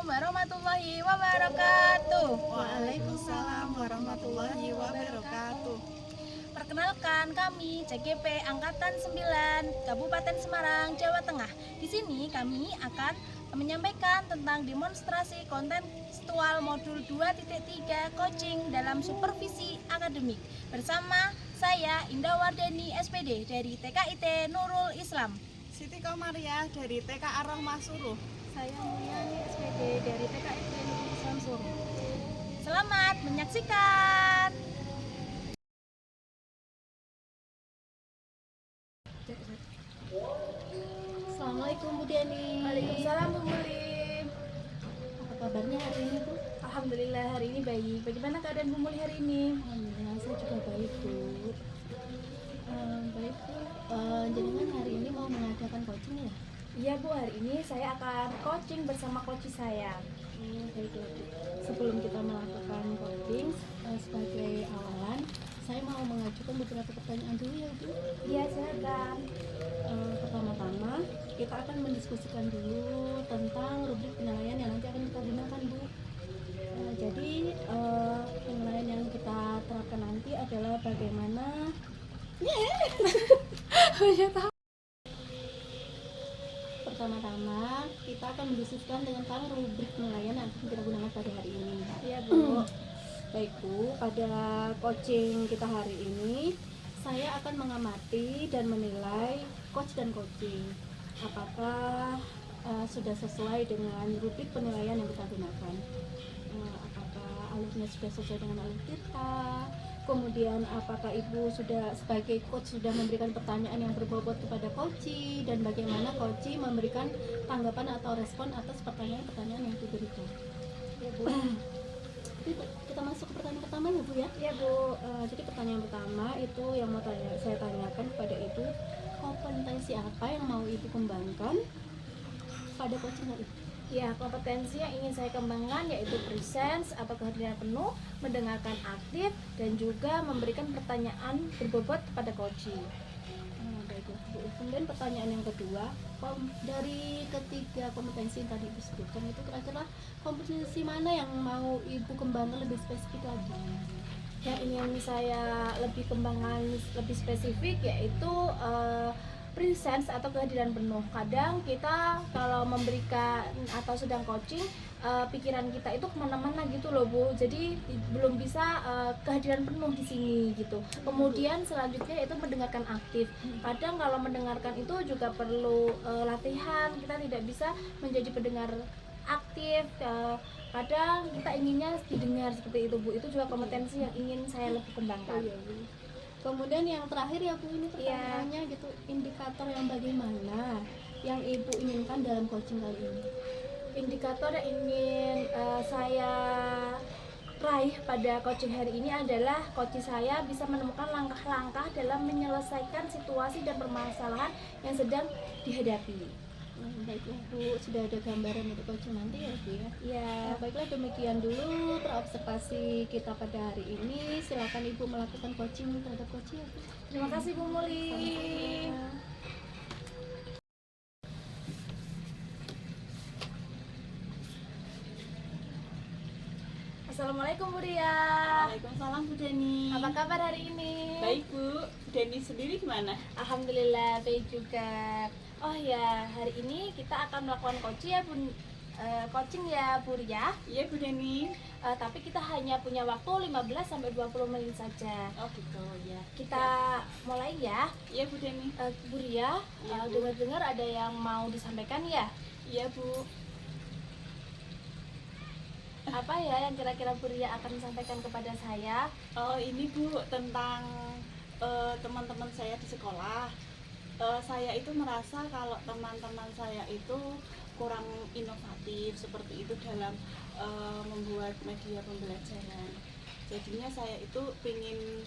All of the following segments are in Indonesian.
warahmatullahi wabarakatuh. Waalaikumsalam warahmatullahi wabarakatuh. Perkenalkan, kami CGP Angkatan 9 Kabupaten Semarang, Jawa Tengah. Di sini kami akan menyampaikan tentang demonstrasi kontekstual modul 2.3 coaching dalam supervisi akademik bersama saya Indah Wardani SPD dari TKIT Nurul Islam. Siti Komariah dari TK Ar-Rahmah Suruh. Saya Mulyani SPD dari TKIT Nurul Islam Suruh. Selamat menyaksikan. Assalamualaikum Bu Diani. Waalaikumsalam Bu Muli. Apa kabarnya hari ini Bu? Alhamdulillah hari ini baik. Bagaimana keadaan Bu Muli hari ini? Alhamdulillah saya juga baik Bu. Baik Bu. Jenengan hari ini mau mengadakan coaching ya? Iya Bu, hari ini saya akan coaching bersama coach saya. Baiklah Bu. Sebelum kita melakukan coaching, sebagai awalan, saya mau mengajukan beberapa pertanyaan dulu ya Bu. Iya, silakan. Pertama-tama kita akan mendiskusikan dulu tentang rubrik penilaian yang nanti akan kita gunakan Bu. Jadi penilaian yang kita terapkan nanti adalah bagaimana pertama-tama kita akan mendiskusikan tentang rubrik penilaian yang akan kita gunakan pada hari ini. Iya Bu. Baik Bu, pada coaching kita hari ini saya akan mengamati dan menilai coach dan coaching. Apakah sudah sesuai dengan rubrik penilaian yang kita gunakan? Apakah alurnya sudah sesuai dengan alur kita? Kemudian apakah Ibu sudah sebagai coach sudah memberikan pertanyaan yang berbobot kepada coachee, dan bagaimana coachee memberikan tanggapan atau respon atas pertanyaan-pertanyaan yang diberikan? Iya Bu. Kita masuk ke pertanyaan pertama ya Bu ya? Iya Bu. Jadi pertanyaan pertama itu yang mau saya tanyakan kepada Ibu, kompetensi apa yang mau Ibu kembangkan pada coaching hari ini? Ya, kompetensi yang ingin saya kembangkan yaitu presence atau kehadiran penuh, mendengarkan aktif, dan juga memberikan pertanyaan berbobot kepada coachee. Baiklah Bu. Kemudian pertanyaan yang kedua, dari ketiga kompetensi yang tadi Ibu sebutkan itu kira-kira kompetensi mana yang mau Ibu kembangkan lebih spesifik lagi? Yang ingin saya lebih kembangkan lebih spesifik yaitu presence atau kehadiran penuh. Kadang kita kalau memberikan atau sedang coaching, pikiran kita itu kemana-mana gitu loh Bu. Jadi belum bisa kehadiran penuh di sini gitu. Kemudian selanjutnya itu mendengarkan aktif. Kadang kalau mendengarkan itu juga perlu latihan. Kita tidak bisa menjadi pendengar aktif. Kadang kita inginnya didengar seperti itu Bu. Itu juga kompetensi yang ingin saya lebih kembangkan. Kemudian yang terakhir ya Bu, ini pertanyaannya gitu, indikator yang bagaimana yang Ibu inginkan dalam coaching kali ini? Indikator yang ingin saya raih pada coaching hari ini adalah coach saya bisa menemukan langkah-langkah dalam menyelesaikan situasi dan permasalahan yang sedang dihadapi. Baiklah Bu, sudah ada gambaran untuk coaching nanti ya Bu ya? Ya, Baiklah, demikian dulu observasi kita pada hari ini. Silakan Ibu melakukan coaching terhadap coaching ya Bu. terima kasih Bu Muli. Sama-sama. Assalamualaikum Bu Ria. Waalaikumsalam Bu Deni. Apa kabar hari ini? Baik Bu. Deni sendiri gimana? Alhamdulillah baik juga. Oh ya, hari ini kita akan melakukan coaching ya Bu, coaching ya Bu Ria. Iya Bu Deni. Tapi kita hanya punya waktu 15-20 menit saja. Oh gitu ya. Kita mulai ya. Iya Bu Deni. Bu Ria, Iya, Bu. dengar-dengar ada yang mau disampaikan ya? Iya Bu. Apa ya yang kira-kira Bu Ria akan sampaikan kepada saya? Oh ini Bu, tentang teman-teman saya di sekolah. Saya itu merasa kalau teman-teman saya itu kurang inovatif seperti itu dalam membuat media pembelajaran. Jadinya saya itu ingin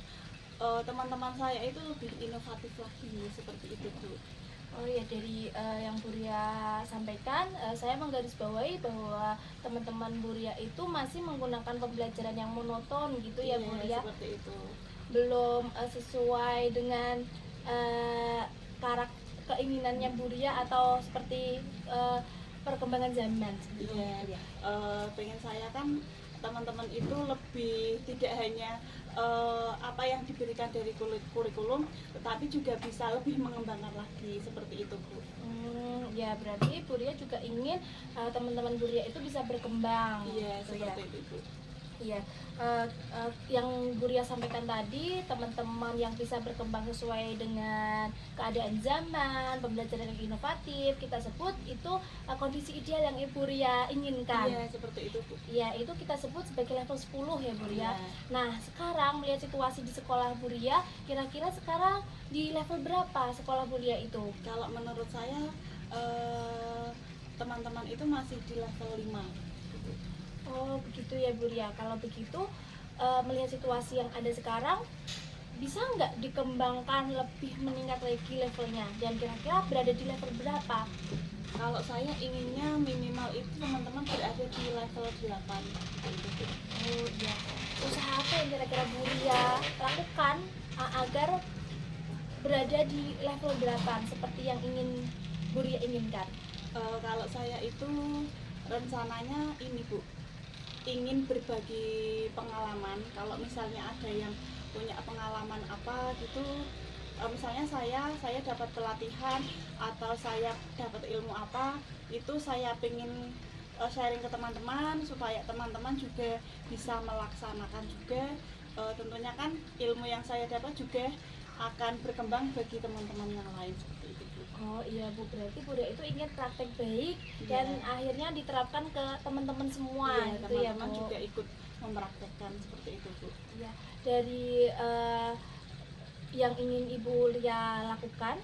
teman-teman saya itu lebih inovatif lagi seperti itu Bu. Oh ya, dari yang Bu Ria sampaikan, saya menggarisbawahi bahwa teman-teman Bu Ria itu masih menggunakan pembelajaran yang monoton gitu ya Bu Ria. Seperti itu. Belum sesuai dengan keinginannya Bu Ria atau seperti perkembangan zaman Iya, pengen saya kan teman-teman itu lebih tidak hanya apa yang diberikan dari kurikulum, tetapi juga bisa lebih mengembangkan lagi seperti itu, Bu. Ya berarti Bu Ria juga ingin teman-teman Bu Ria itu bisa berkembang. Iya, gitu ya. seperti itu, Bu. Iya, yang Bu Ria sampaikan tadi, teman-teman yang bisa berkembang sesuai dengan keadaan zaman, pembelajaran yang inovatif, kita sebut itu kondisi ideal yang Ibu Ria inginkan. Iya, seperti itu, Bu. Ya, itu kita sebut sebagai level 10 ya Bu Ria. Iya. Nah, sekarang melihat situasi di sekolah Bu Ria, kira-kira sekarang di level berapa sekolah Bu Ria itu? Kalau menurut saya teman-teman itu masih di level 5. Oh begitu ya Bu Ria. Kalau begitu melihat situasi yang ada sekarang, bisa nggak dikembangkan lebih meningkat lagi levelnya, dan kira-kira berada di level berapa? Kalau saya inginnya minimal itu teman-teman berada di level 8. Oh iya. Usaha apa yang kira-kira Bu Ria lakukan agar berada di level 8 seperti yang ingin Bu Ria inginkan? Kalau saya itu rencananya ini, Bu, ingin berbagi pengalaman. Kalau misalnya ada yang punya pengalaman apa gitu, misalnya saya dapat pelatihan atau saya dapat ilmu apa, itu saya pengen sharing ke teman-teman supaya teman-teman juga bisa melaksanakan juga. Tentunya kan ilmu yang saya dapat juga akan berkembang bagi teman-teman yang lain seperti itu, Bu. Oh iya Bu, berarti Bu Ria itu ingin praktek baik dan akhirnya diterapkan ke teman-teman semua Iya, gitu ya teman-teman Bu. juga ikut mempraktekkan seperti itu, Bu. Iya. Dari yang ingin Ibu Ria lakukan,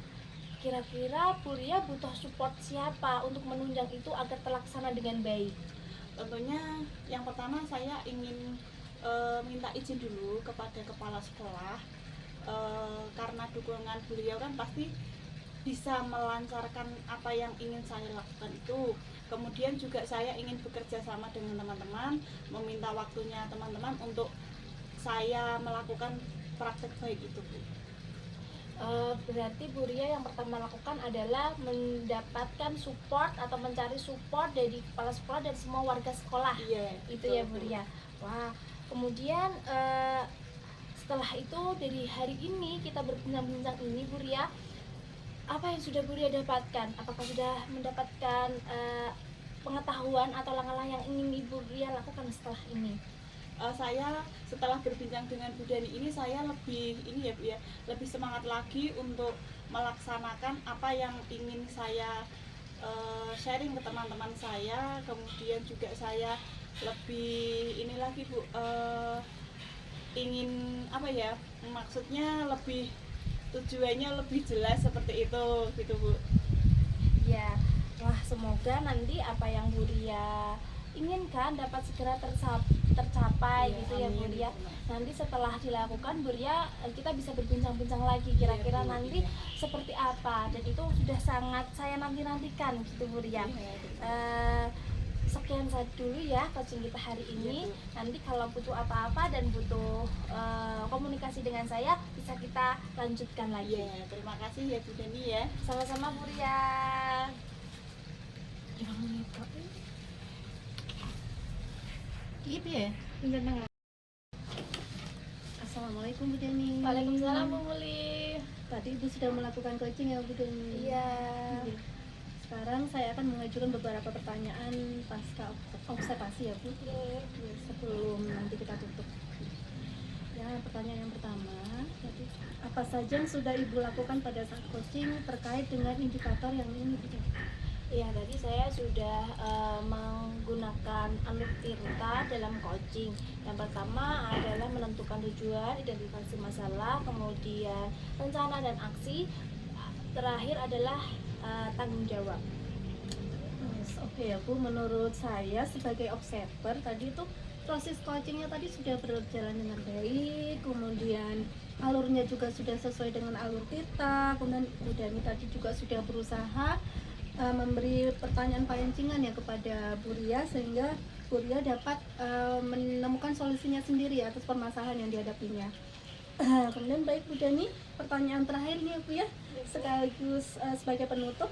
kira-kira Bu Ria butuh support siapa untuk menunjang itu agar terlaksana dengan baik? Tentunya yang pertama saya ingin minta izin dulu kepada kepala sekolah, karena dukungan beliau kan pasti bisa melancarkan apa yang ingin saya lakukan itu. Kemudian juga saya ingin bekerja sama dengan teman-teman, meminta waktunya teman-teman untuk saya melakukan praktek baik itu, Bu. Berarti Bu Ria yang pertama lakukan adalah mendapatkan support atau mencari support dari kepala sekolah dan semua warga sekolah. Iya, Itu betul, ya Bu Bu. Ria. Wah, kemudian setelah itu dari hari ini kita berbincang-bincang ini Bu Ria, apa yang sudah Bu Ria dapatkan? Apakah sudah mendapatkan pengetahuan atau langkah-langkah yang ingin Ibu Ria lakukan setelah ini? Saya setelah berbincang dengan Bu Dani ini, saya lebih ini ya, Bu ya, lebih semangat lagi untuk melaksanakan apa yang ingin saya sharing ke teman-teman saya. Kemudian juga saya lebih ini lagi, Bu, ingin apa ya, maksudnya lebih tujuannya lebih jelas seperti itu gitu, Bu. Ya, wah semoga nanti apa yang Bu Ria inginkan dapat segera tercapai Iya, gitu ya Bu amin. Ria. Nanti setelah dilakukan Bu Ria, kita bisa berbincang-bincang lagi kira-kira Iya, Bu, nanti iya. seperti apa, dan itu sudah sangat saya nanti-nantikan gitu Bu Ria. Sekian saja dulu ya coaching kita hari ini. Iya, Bu. Nanti kalau butuh apa-apa dan butuh komunikasi dengan saya, bisa kita lanjutkan lagi. Iya, terima kasih ya Bu Dani ya. Sama-sama Bu Ria. 5 menit kok. Gitu ya, pindah tengah. Assalamualaikum Bu Deni. Waalaikumsalam Bu Muli. Tadi Ibu sudah melakukan coaching ya Bu Deni. Iya. Sekarang saya akan mengajukan beberapa pertanyaan pasca observasi ya Bu. Sebelum nanti kita tutup. Ya, pertanyaan yang pertama, jadi apa saja yang sudah Ibu lakukan pada saat coaching terkait dengan indikator yang ini Bu Deni? Iya, tadi saya sudah menggunakan Alur Tirta dalam coaching. Yang pertama adalah menentukan tujuan, identifikasi masalah, kemudian rencana dan aksi. Terakhir adalah tanggung jawab. Yes, oke ya Bu, menurut saya sebagai observer tadi itu proses coachingnya tadi sudah berjalan dengan baik, kemudian alurnya juga sudah sesuai dengan alur Tirta, kemudian Bu Dani tadi juga sudah berusaha memberi pertanyaan pancingan ya kepada Bu Ria sehingga Bu Ria dapat menemukan solusinya sendiri atas permasalahan yang dihadapinya. Kemudian baik Bu Dani, pertanyaan terakhir nih Bu ya, sekaligus sebagai penutup.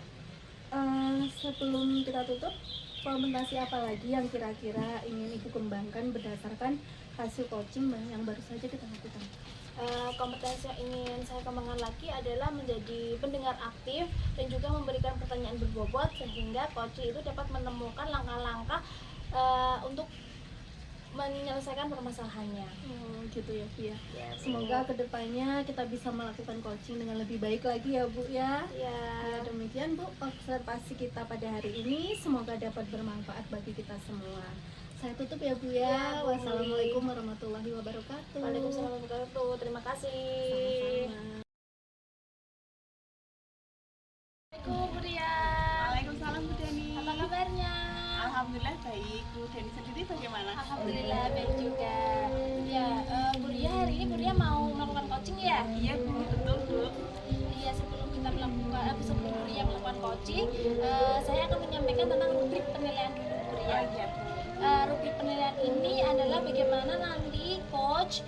Sebelum kita tutup, kompetisi apa lagi yang kira-kira ingin Ibu kembangkan berdasarkan hasil coaching yang baru saja kita lakukan? Kompetensi yang ingin saya kembangkan lagi adalah menjadi pendengar aktif dan juga memberikan pertanyaan berbobot sehingga coach itu dapat menemukan langkah-langkah untuk menyelesaikan permasalahannya. Gitu ya Bu ya. Ya, Semoga kedepannya kita bisa melakukan coaching dengan lebih baik lagi ya Bu ya. ya. Ya, demikian Bu observasi kita pada hari ini, semoga dapat bermanfaat bagi kita semua. Saya tutup ya Bu Ya, ya. Bu. Wassalamualaikum warahmatullahi wabarakatuh. Waalaikumsalam warahmatullahi wabarakatuh. Terima kasih. Sama-sama. Assalamualaikum Bu Ria. Waalaikumsalam Bu Deni. Apa kabarnya? Alhamdulillah baik. Bu Deni sendiri bagaimana? Alhamdulillah baik juga. Ya, Bu Ria, hari ini Bu Ria mau melakukan coaching ya? Iya Bu, betul Bu. Iya, sebelum kita melakukan sebelum Bu Ria melakukan coaching, saya akan menyampaikan tentang rubrik penilaian dulu Bu Ria. Oh iya Bu. Rubrik penilaian ini adalah bagaimana nanti coach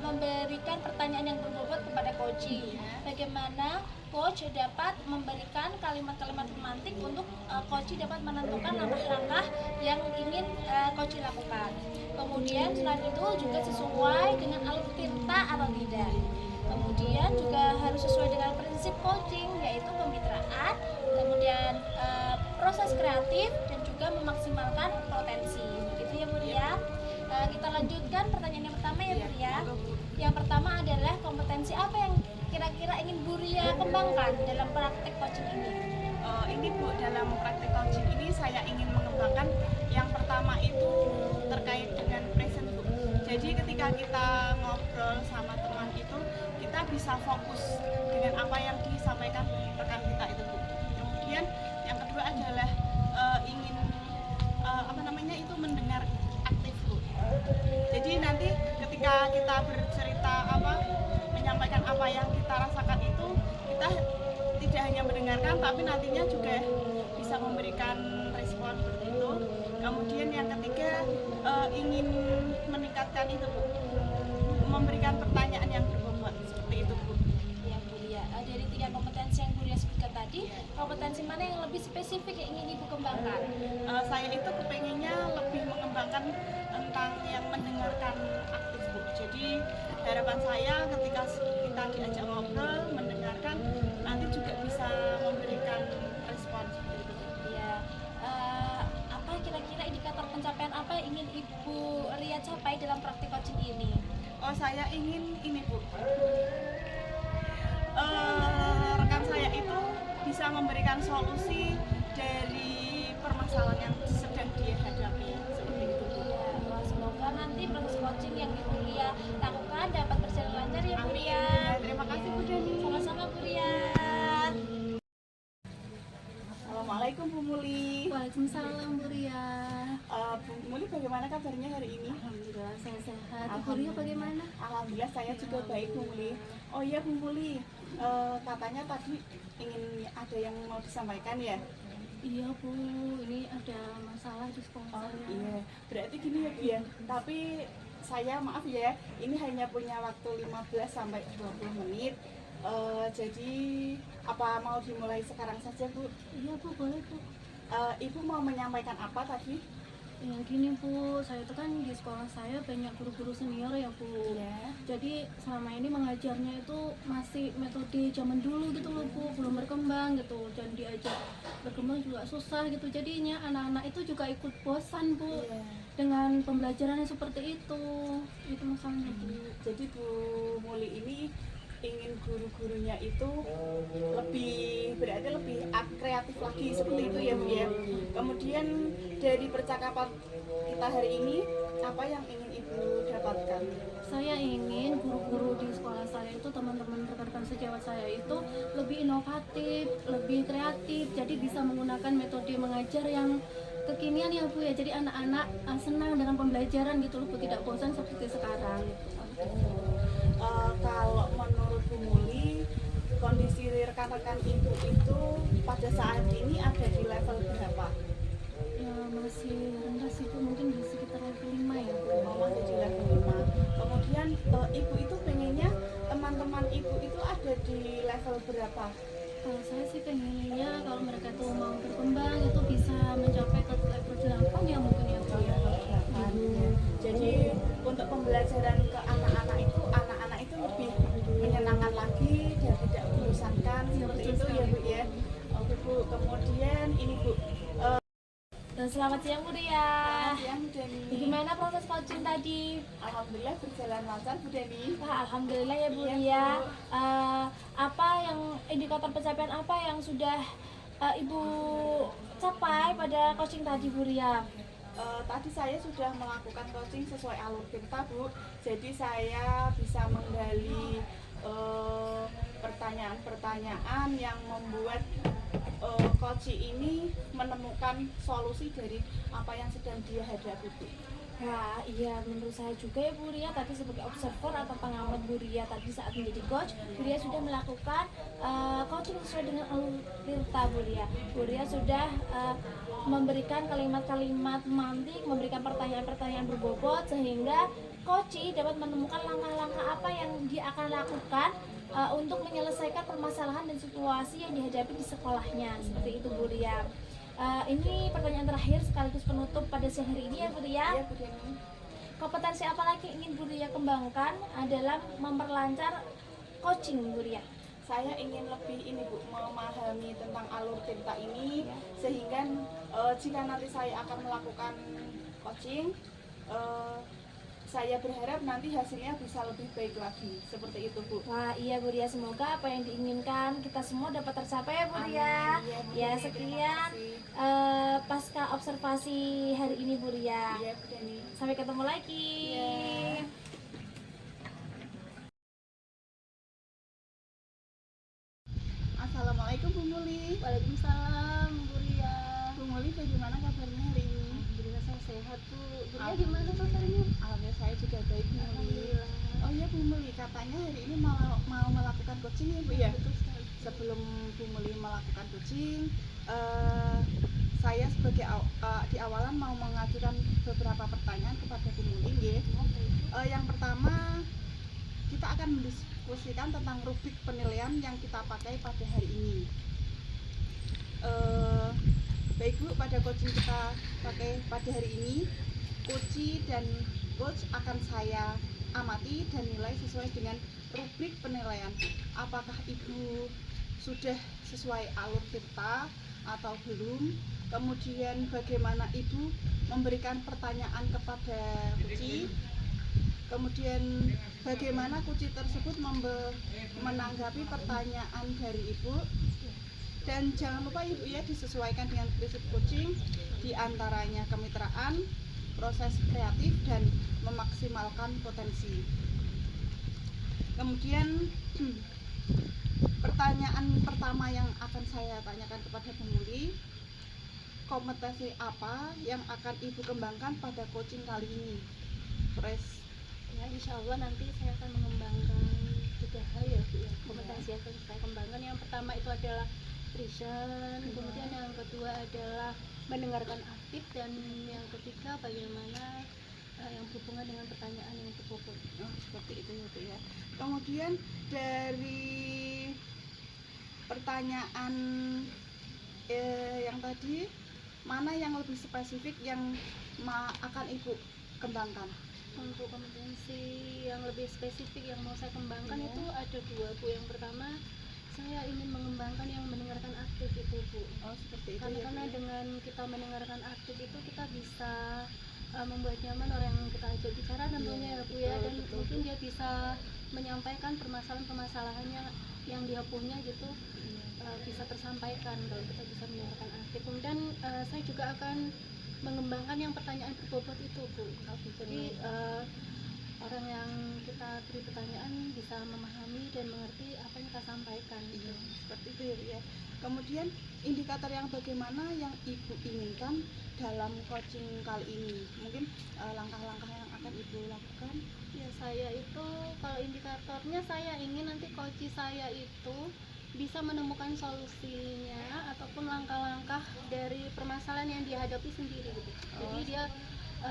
memberikan pertanyaan yang berbobot kepada coaching. Bagaimana coach dapat memberikan kalimat-kalimat pemantik untuk coach dapat menentukan langkah-langkah yang ingin coach lakukan. Kemudian selain itu juga sesuai dengan alur tinta atau tidak. Kemudian juga harus sesuai dengan prinsip coaching, yaitu kemitraan, kemudian proses kreatif dan juga memaksimalkan potensi. Begitu ya Bu Ria. Kita lanjutkan pertanyaan yang pertama ya Bu Ria. Yang pertama adalah kompetensi apa yang kira-kira ingin Bu Ria kembangkan dalam praktek coaching ini? Ini Bu, dalam praktek coaching ini saya ingin mengembangkan yang pertama itu terkait dengan present Bu. Jadi ketika kita ngobrol sama teman itu, kita bisa fokus dengan apa yang disampaikan rekan kita itu Bu. Kemudian yang kedua adalah ingin itu mendengar aktif Bu. Jadi nanti ketika kita bercerita menyampaikan apa yang kita rasakan itu, kita tidak hanya mendengarkan tapi nantinya juga bisa memberikan respon seperti itu. Kemudian yang ketiga ingin meningkatkan itu Bu, memberikan pertanyaan yang berbobot seperti itu Bu. Ya Bu Ria, dari 3 kompetensi yang Bu Ria sebutkan tadi, kompetensi mana yang lebih spesifik yang ingin Ibu kembangkan? Saya itu kepengennya lebih mengembangkan tentang yang mendengarkan aktif Bu. Jadi harapan saya ketika kita diajak ngobrol, mendengarkan, nanti juga bisa memberikan respon seperti itu. Ya, apa kira-kira indikator pencapaian apa yang ingin Ibu Ria capai dalam praktik coaching ini? Oh, saya ingin ini Bu, rekan saya itu bisa memberikan solusi dari permasalahan yang sedang dia hadapi seperti itu Bu. Ya, semoga nanti proses coaching yang Ibu Ria lakukan dapat berjalan lancar ya Bu Amin. Ria. Terima kasih Bu Deni. Sama-sama Bu Ria. Assalamualaikum Bu Muli. Waalaikumsalam Bu Ria. Bu Muli bagaimana kabarnya hari ini? Alhamdulillah saya sehat. Bu Ria bagaimana? Alhamdulillah saya juga baik Bu Muli. Oh iya Bu Muli, katanya tadi ingin ada yang mau disampaikan ya? Iya Bu, ini ada masalah di sekolah Oh saya. iya, berarti gini ya Bu ya. Tapi saya maaf ya, ini hanya punya waktu 15 sampai 20 menit. Jadi apa mau dimulai sekarang saja Bu? Iya Bu, boleh Bu. Ibu mau menyampaikan apa tadi? Ya gini Bu, saya itu kan di sekolah saya banyak guru-guru senior ya Bu. Ya. Jadi selama ini mengajarnya itu masih metode zaman dulu gitu loh Bu, belum berkembang gitu. Dan diajak berkembang juga susah gitu. Jadinya anak-anak itu juga ikut bosan Bu Iya. dengan pembelajaran yang seperti itu. Itu masalahnya Bu. Jadi Bu Muli ini ingin guru-gurunya itu lebih kreatif lagi seperti itu ya Bu ya. Kemudian dari percakapan kita hari ini, apa yang ingin Ibu dapatkan? Saya ingin guru-guru di sekolah saya itu, teman-teman rekan-rekan sejawat saya itu lebih inovatif, lebih kreatif, jadi bisa menggunakan metode mengajar yang kekinian ya Bu ya. Jadi anak-anak senang dengan pembelajaran gitu loh Bu, tidak bosan seperti sekarang. Kalau menurut Bu Muli, kondisi rekan-rekan Ibu itu pada saat ini ada di level berapa? Ya masih rendah sih Bu, mungkin di sekitar level 5 ya Bu. Masih di level 5. Kemudian Ibu itu pengennya teman-teman Ibu itu ada di level berapa? Kalau saya sih pengennya kalau mereka tuh mau Selamat siang Bu Ria. Selamat siang Bu Deni. Gimana proses coaching tadi? Alhamdulillah berjalan lancar Bu Deni. Wah, alhamdulillah ya Bu Iya, Ria. Bu. Apa yang indikator pencapaian apa yang sudah Ibu capai pada coaching tadi Bu Ria? Tadi saya sudah melakukan coaching sesuai alur Tirta Bu. Jadi saya bisa menggali pertanyaan-pertanyaan yang membuat coach ini menemukan solusi dari apa yang sedang dia hadapi Bu. Wah, iya menurut saya juga ya Bu Ria, tadi sebagai observer atau pengamat Bu Ria tadi saat menjadi coach, Bu Ria sudah melakukan coaching sesuai dengan alur Tirta Bu Ria. Bu Ria sudah memberikan kalimat-kalimat mantik, memberikan pertanyaan-pertanyaan berbobot sehingga coach dapat menemukan langkah-langkah apa yang dia akan lakukan untuk menyelesaikan permasalahan dan situasi yang dihadapi di sekolahnya. Seperti itu Bu Ria. Ini pertanyaan terakhir sekaligus penutup pada siang hari ini ya Bu Ria. Iya Bu Deni. Kompetensi apa lagi ingin Bu Ria kembangkan dalam memperlancar coaching Bu Ria? Saya ingin lebih ini Bu, memahami tentang alur Tirta ini sehingga jika nanti saya akan melakukan coaching, saya berharap nanti hasilnya bisa lebih baik lagi. Seperti itu Bu. Wah iya Bu Ria, semoga apa yang diinginkan kita semua dapat tercapai ya Bu Ria. Amin. Iya, Bu Ya Deni, terima sekian kasih. pasca observasi hari ini Bu Ria. Iya Bu Deni. Sampai ketemu lagi. Iya. Assalamualaikum Bu Muli. Waalaikumsalam Bu Ria. Bu Muli, bagaimana kabarnya hari ini? Alhamdulillah saya sehat Bu. Bu Ria Alhamdulillah. gimana kabarnya? Alhamdulillah saya juga baik Bu Muli. Alhamdulillah. Oh iya Bu Muli, katanya hari ini mau melakukan coaching ya Bu ya? Betul sekali. Sebelum Bu Muli melakukan coaching, saya sebagai di awalan mau mengajukan beberapa pertanyaan kepada Bu Muli nggih. Yang pertama, kita akan mendiskusikan tentang rubrik penilaian yang kita pakai pada hari ini. Baik Bu, pada coaching kita pakai pada hari ini, coach dan coach akan saya amati dan nilai sesuai dengan rubrik penilaian. Apakah Ibu sudah sesuai alur Tirta atau belum? Kemudian bagaimana Ibu memberikan pertanyaan kepada coach? Kemudian bagaimana coach tersebut menanggapi pertanyaan dari Ibu? Dan jangan lupa Ibu ya, disesuaikan dengan prinsip coaching, diantaranya kemitraan, proses kreatif, dan memaksimalkan potensi. Kemudian pertanyaan pertama yang akan saya tanyakan kepada Bu Muli, kompetensi apa yang akan Ibu kembangkan pada coaching kali ini? Press. Ya, insya Allah nanti saya akan mengembangkan 3 hal ya Bu ya. Kompetensi yang akan saya kembangkan, yang pertama itu adalah present, kemudian yang kedua adalah mendengarkan aktif, dan yang ketiga bagaimana yang berhubungan dengan pertanyaan yang berbobot. Oh, seperti itu ya Bu ya. Kemudian dari pertanyaan yang tadi, mana yang lebih spesifik yang akan Ibu kembangkan? Untuk kompetensi yang lebih spesifik yang mau saya kembangkan Iya. itu ada 2 Bu. Yang pertama, saya ingin mengembangkan yang mendengarkan aktif itu Bu. Oh, seperti itu Karena ya Bu ya. dengan kita mendengarkan aktif itu kita bisa membuat nyaman orang yang kita ajak bicara tentunya ya Bu ya, betul, dan betul, mungkin Bu. dia bisa menyampaikan permasalahan-permasalahannya yang dia punya gitu, bisa tersampaikan kalau kita bisa mendengarkan aktif. Kemudian saya juga akan mengembangkan yang pertanyaan berbobot itu Bu. Jadi orang yang kita beri pertanyaan bisa memahami dan mengerti apa yang kita sampaikan. Iya, seperti itu ya Bu ya. Kemudian indikator yang bagaimana yang Ibu inginkan dalam coaching kali ini? Mungkin langkah-langkah yang akan Ibu lakukan? Ya, saya itu kalau indikatornya saya ingin nanti coach saya itu bisa menemukan solusinya ataupun langkah-langkah dari permasalahan yang dihadapi sendiri gitu. Jadi dia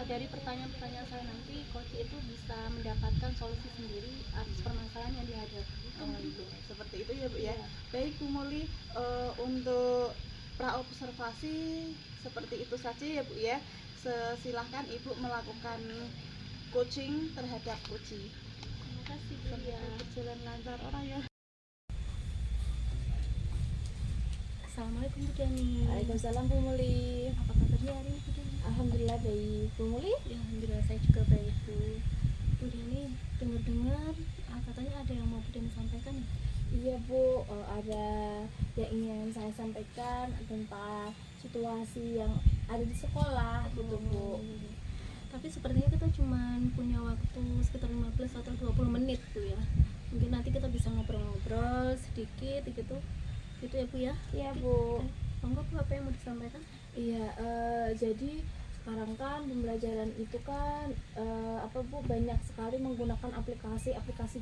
dari pertanyaan-pertanyaan saya nanti coach itu bisa mendapatkan solusi sendiri atas permasalahan yang dihadapi. Gitu. Seperti itu ya Bu ya. Iya. Baik Bu Muli, untuk praobservasi seperti itu saja ya Bu ya. Silahkan Ibu melakukan coaching terhadap coaching. Terima kasih Bu Sampai ya. berjalan lancar orang ya. Assalamualaikum Bu Dani. Waalaikumsalam Bu Muli. Apa kabarnya hari ini? Saya baik. Bu Muli? Ya, alhamdulillah saya juga baik, Bu. Bu Deni, dengar-dengar katanya ada yang mau Bu Deni sampaikan ya? Iya Bu, ada yang ingin saya sampaikan tentang situasi yang ada di sekolah gitu Bu. Tapi sepertinya kita cuma punya waktu sekitar 15 atau 20 menit Bu ya. Mungkin nanti kita bisa ngobrol-ngobrol sedikit gitu. Gitu ya Bu ya. Iya Bu. Monggo Bu, apa yang mau disampaikan? Iya, jadi sekarang kan pembelajaran itu kan banyak sekali menggunakan aplikasi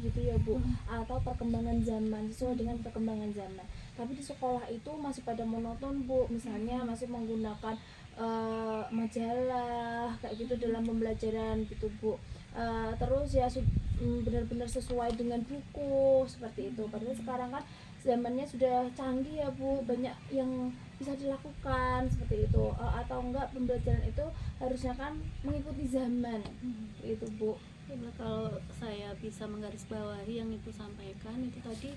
gitu ya Bu, atau perkembangan zaman, sesuai dengan perkembangan zaman. Tapi di sekolah itu masih pada monoton Bu, misalnya masih menggunakan majalah kayak gitu dalam pembelajaran gitu Bu. Terus ya benar-benar sesuai dengan buku seperti itu. Padahal sekarang kan zamannya sudah canggih ya Bu, banyak yang bisa dilakukan seperti itu, atau enggak pembelajaran itu harusnya kan mengikuti zaman itu Bu. Ya, kalau saya bisa menggarisbawahi yang Ibu sampaikan itu tadi,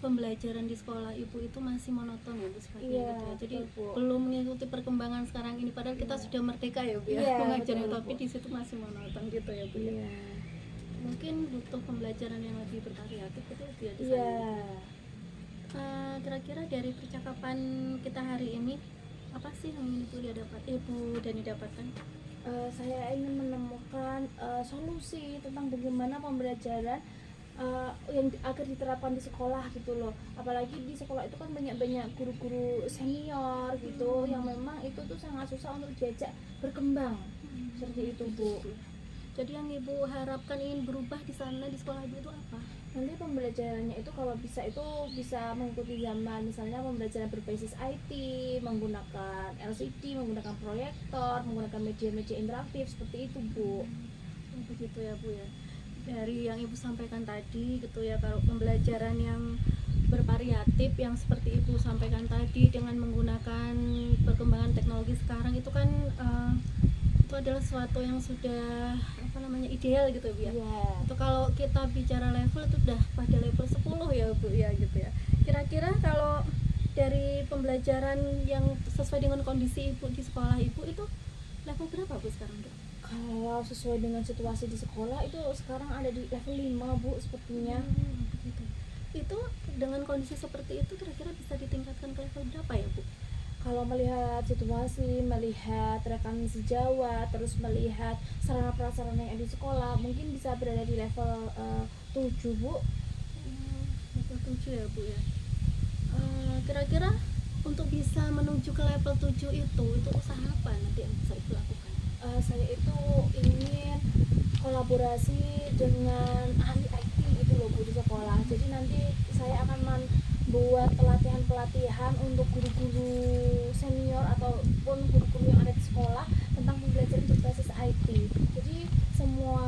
pembelajaran di sekolah Ibu itu masih monoton ya Bu sepertinya Iya, gitu ya. Jadi betul, Bu. belum mengikuti perkembangan sekarang ini, padahal kita Iya. sudah merdeka ya Bu ya, Iya, mengajarnya, betul, tapi Bu. di situ masih monoton gitu ya Bu ya. Iya. Mungkin butuh pembelajaran yang lebih bervariatif gitu ya Bu ya di sana. Iya. Kira-kira dari percakapan kita hari ini apa sih yang ingin Ibu Dani dapatkan? Saya ingin menemukan solusi tentang bagaimana pembelajaran yang agar diterapkan di sekolah gitu loh. Apalagi di sekolah itu kan banyak guru-guru senior gitu yang memang itu tuh sangat susah untuk diajak berkembang. Seperti itu Bu. Jadi yang Ibu harapkan ingin berubah di sana di sekolah Ibu itu apa? Nanti pembelajarannya itu kalau bisa itu bisa mengikuti zaman, misalnya pembelajaran berbasis IT, menggunakan LCD, menggunakan proyektor, menggunakan media-media interaktif seperti itu Bu. Begitu ya Bu ya. Dari yang Ibu sampaikan tadi gitu ya, kalau pembelajaran yang bervariatif yang seperti Ibu sampaikan tadi dengan menggunakan perkembangan teknologi sekarang itu kan itu adalah sesuatu yang sudah ideal gitu Bu ya. Iya. Itu kalau kita bicara level itu udah pada level 10 ya Bu ya gitu ya. Kira-kira kalau dari pembelajaran yang sesuai dengan kondisi Ibu di sekolah Ibu itu level berapa Bu sekarang Bu? Kalau sesuai dengan situasi di sekolah itu sekarang ada di level 5 Bu sepertinya. Begitu. Itu dengan kondisi seperti itu kira-kira bisa ditingkatkan ke level berapa ya Bu? Kalau melihat situasi, melihat rekan sejawat, terus melihat sarana prasarana yang ada di sekolah, mungkin bisa berada di level 7 Bu. Level 7 ya Bu ya. Kira-kira untuk bisa menuju ke level 7 itu usaha apa nanti yang bisa Ibu lakukan? Saya itu ingin kolaborasi dengan ahli IT itu loh Bu di sekolah. Jadi nanti saya akan membuat pelatihan untuk guru-guru senior ataupun guru-guru yang ada di sekolah tentang pembelajaran berbasis IT. Jadi semua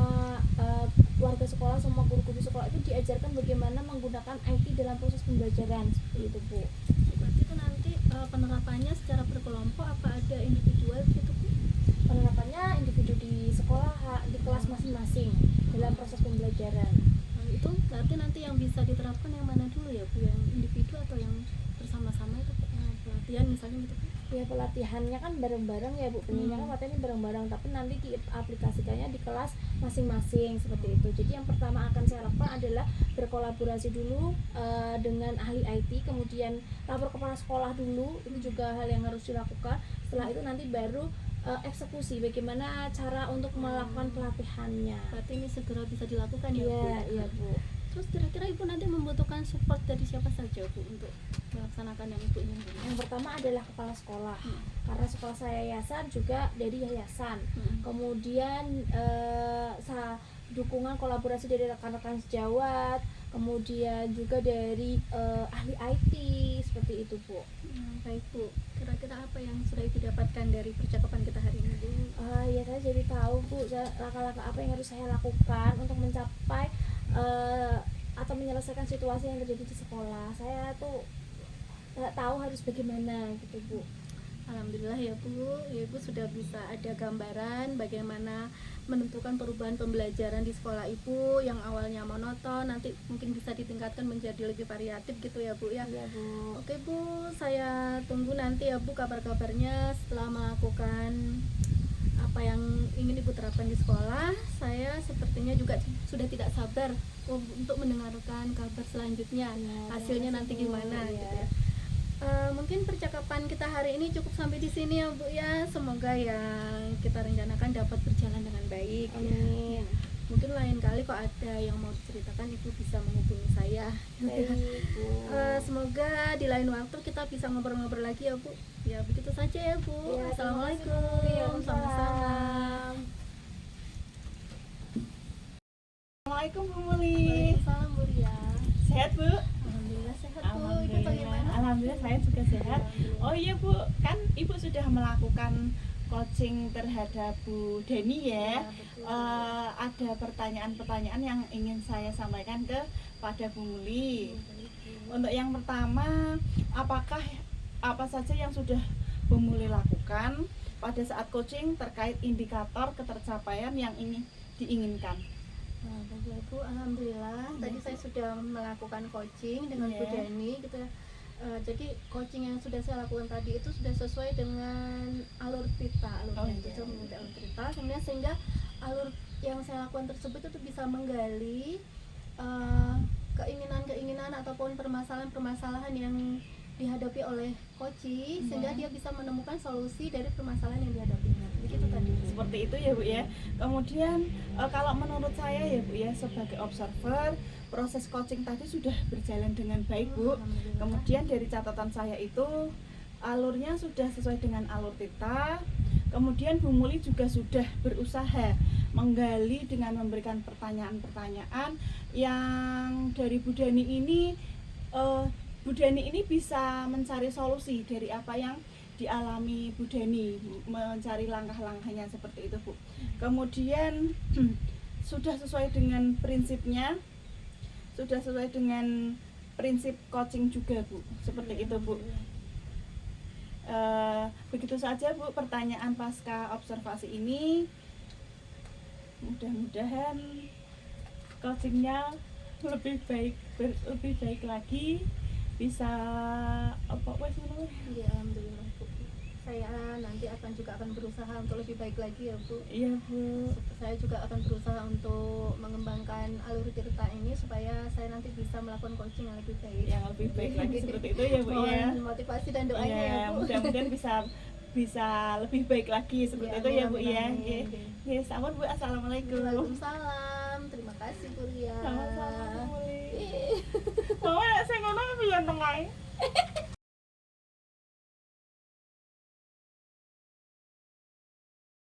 warga sekolah, semua guru-guru sekolah itu diajarkan bagaimana menggunakan IT dalam proses pembelajaran seperti itu Bu. Berarti itu nanti penerapannya secara berkelompok apa ada individual gitu Bu? Penerapannya individu di sekolah, di kelas masing-masing dalam proses pembelajaran. Itu berarti nanti yang bisa diterapkan yang mana dulu ya Bu, yang individu atau yang bersama-sama itu pelatihan misalnya gitu Bu? Ya pelatihannya kan bareng-bareng ya Bu, penyenangnya kan pelatihannya bareng-bareng, tapi nanti diaplikasikannya di kelas masing-masing seperti itu. Jadi yang pertama akan saya lakukan adalah berkolaborasi dulu dengan ahli IT, kemudian lapor kepala sekolah dulu, itu juga hal yang harus dilakukan. Setelah itu nanti baru eksekusi bagaimana cara untuk melakukan pelatihannya. Berarti ini segera bisa dilakukan ya Bu? Iya, iya Bu. Terus kira-kira Ibu nanti membutuhkan support dari siapa saja Bu untuk melaksanakan yang Ibu inginkan? Yang pertama adalah kepala sekolah, karena sekolah saya yayasan juga dari yayasan. Kemudian dukungan kolaborasi dari rekan-rekan sejawat, kemudian juga dari ahli IT seperti itu Bu. Baik Bu, kira-kira apa yang sudah Ibu dapatkan dari percakapan kita hari ini Bu? Ya saya jadi tahu Bu langkah-langkah apa yang harus saya lakukan untuk mencapai atau menyelesaikan situasi yang terjadi di sekolah. Saya tuh nggak tahu harus bagaimana gitu Bu. Alhamdulillah ya Bu, Ibu sudah bisa ada gambaran bagaimana menentukan perubahan pembelajaran di sekolah Ibu yang awalnya monoton, nanti mungkin bisa ditingkatkan menjadi lebih variatif gitu ya Bu ya. Iya Bu. Oke Bu, saya tunggu nanti ya Bu kabar-kabarnya setelah melakukan apa yang Ibu terapkan di sekolah, saya sepertinya juga sudah tidak sabar untuk mendengarkan kabar selanjutnya, hasilnya nanti gimana gitu ya. Mungkin percakapan kita hari ini cukup sampai di sini ya Bu ya. Semoga yang kita rencanakan dapat berjalan dengan baik. Amin. Mungkin lain kali kok ada yang mau diceritakan Ibu bisa menghubungi saya. Baik, Bu. Semoga di lain waktu kita bisa ngobrol-ngobrol lagi ya Bu. Ya begitu saja ya Bu. Ya, Assalamualaikum. terima kasih, Bu. Sama-sama. Assalamualaikum Bu Muli. Waalaikumsalam Bu Ria. Sehat Bu? Alhamdulillah sehat Bu. Ibu bagaimana? Alhamdulillah saya juga sehat. Oh iya Bu, kan Ibu sudah melakukan coaching terhadap Bu Deni ya. betul. Ada pertanyaan-pertanyaan yang ingin saya sampaikan kepada Bu Muli. Untuk yang pertama, apakah apa saja yang sudah Bu Muli lakukan pada saat coaching terkait indikator ketercapaian yang ini diinginkan? Nah, Bapak Ibu, alhamdulillah tadi saya sudah melakukan coaching dengan Bu Iya. Dani gitu ya. Jadi coaching yang sudah saya lakukan tadi itu sudah sesuai dengan alur Trita, alurnya itu iya. saya mengikuti alur Trita, kemudian sehingga alur yang saya lakukan tersebut itu bisa menggali keinginan-keinginan ataupun permasalahan-permasalahan yang dihadapi oleh coach, sehingga dia bisa menemukan solusi dari permasalahan yang dihadapinya. Begitu tadi. Seperti itu ya Bu ya. Kemudian kalau menurut saya ya Bu ya, sebagai observer, proses coaching tadi sudah berjalan dengan baik Bu. Alhamdulillah. Kemudian dari catatan saya itu alurnya sudah sesuai dengan alur Tita. Kemudian Bu Muli juga sudah berusaha menggali dengan memberikan pertanyaan-pertanyaan yang dari Bu Dani ini Bu Dani ini bisa mencari solusi dari apa yang dialami Bu Dani, mencari langkah-langkahnya seperti itu Bu. Kemudian sudah sesuai dengan prinsipnya, sudah sesuai dengan prinsip coaching juga Bu, seperti itu Bu. Begitu saja Bu pertanyaan pasca observasi ini. Mudah-mudahan coachingnya lebih baik lagi, bisa apa wes ngono. Ya, alhamdulillah Bu. Saya nanti akan berusaha untuk lebih baik lagi ya Bu. Iya Bu. Saya juga akan berusaha untuk mengembangkan alur Tirta ini supaya saya nanti bisa melakukan coaching yang lebih baik. Yang lebih baik lagi seperti itu ya Bu ya. Mohon motivasi dan doanya Iya, ya Bu. mudah-mudahan bisa lebih baik lagi seperti Ya, itu ya Bu amin, ya. amin. Nggih. Nggih, sampun Bu. Assalamualaikum. Waalaikumsalam. Terima kasih Bu Ria. Sama-sama Bu Muli. Ih.